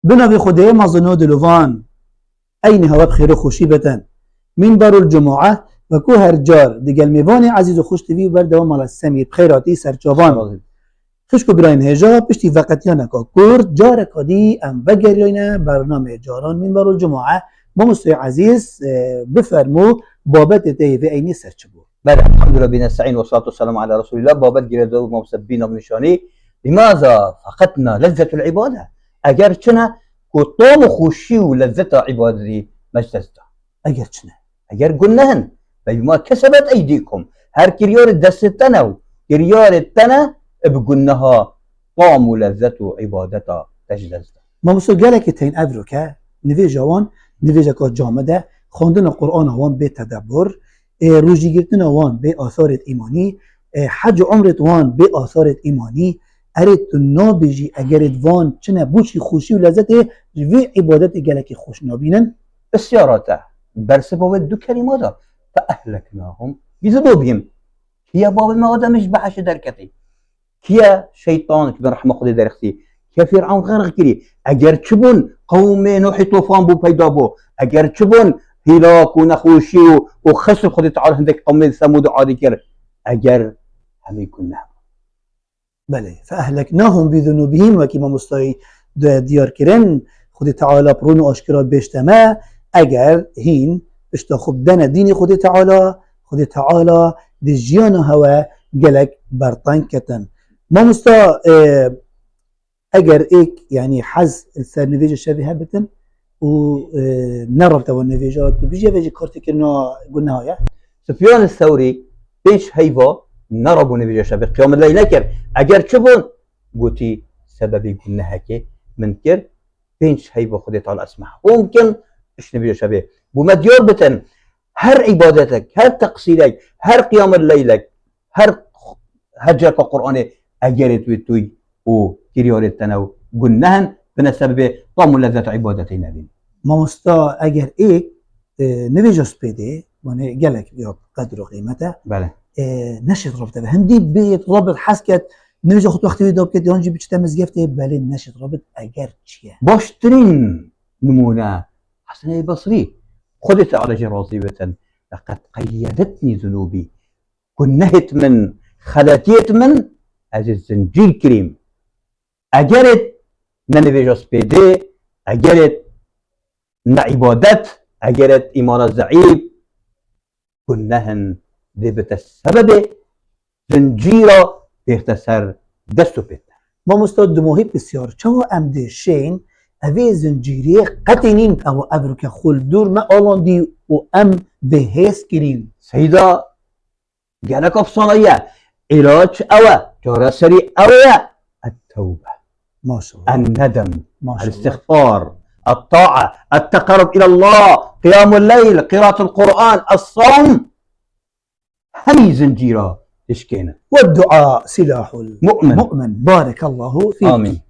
بنابي خديه مظنو دلوفان أين هوا بخير خوشي بتن منبر الجمعة وكو هرجار دقل ميواني عزيز وخوش تبي وبرده ومال السمير بخيراتي سرچوان خشكو براين هجا بشتي وقتيانا كورد جارك دي ام بگرينا برنامج جاران منبر الجمعة بمستوى عزيز بفرمو بابت تي في ايني سرچبو. بله الحمد لله بنستعين والصلاة والسلام على رسول الله. بابت جردو ممسبين ومنشاني لماذا فقدنا لذة العبادة؟ اگر چنه كطام خوشي ولذة عبادتي مجتزده اگر چنه اگر قلناهن بما كسبت ايديكم هر كريار دستنا كريار التنا بقلناها طام ولذة عبادتا تجتزده. ما مستوى قالك تين افروكا نفي جوان نفي جاكا جامده خواندن القرآن وان به تدبر روجي گرتن وان به آثار ایمانی حج عمرت وان به آثار ایمانی ارید تو نابجی اگرید وان چنه بوشی خوشی و لذت وی عبادت گلکی خوش نابینن بسيارته برسبوا دو كلمات فأهلكناهم بذنوبهم هي باب ما قدمش بحش دركتي كيا شيطان كبر رحمه خدي درختي كيا فرعون غرق كري اگر چبون قوم نوح طوفان بو پیدا بو اگر چبون هلاك ونخوشي وخسر خدي تعالى عندك قوم ثمود عادي كر اگر هم يكون بله فأهلكناهم بذنوبهم وكما مستوى ديار كرن خدي تعالى برون اشكرا بيشتما اگر هين اشتا خب دن دين خدي تعالى دي جيان هوا جلك برطان كتن ما مستا اگر ايك يعني حز النفيجة الشبيهة بتن و نرب تو النفيجات بيجي بيجي كارتي كنا قلنا هاي سفيان الثوري بيش هيفا نربو نفيجة شبيه قيام الليل نكر اگر چبون قوتي سببي قلنا هكي من كر بيش هيفا خدي تعالى اسمح ممكن ايش نفيجة شبيه ومديور بتن هر عبادتك هر تقصيرك هر قيام الليلك هر هجرك القرآن اجرت وتوي وكريورت تنو قلناهن بنسبب طعم لذة عبادتنا بين ما مستا اگر ايك نفيجوس بيدي يعني جالك يا قدر وقيمته بله نشط رابطه هندي بيت رابط حسكت نفيجو خط وقت ويدا بكت يانجي بتشتمز جفته بله نشط رابط اگر چيه باشترين نمونه حسن البصري خدت على جرازي وتن لقد قيدتني ذنوبي كنهت من خلاتيت من از الزنجير كريم اجرت ننفيجوس بيدي اجرت نعبادت اجرت ايمان الزعيب كنهن دي بتسبب زنجيرا بيختصر دستو بيت ما مستاد دموهي بسيار چاو ام دشين اوه زنجيري قتنين او افريكا خل دور ما آلاندي و ام بهيس كريم سيدا جالك افصانية علاج اوه جارة سري اوه التوبة ما شاء الله الندم ما شاء الاستغفار الطاعة التقرب الى الله قيام الليل قراءة القرآن الصوم هني زنجيرة تشكينا والدعاء سلاح المؤمن بارك الله فيك آمين.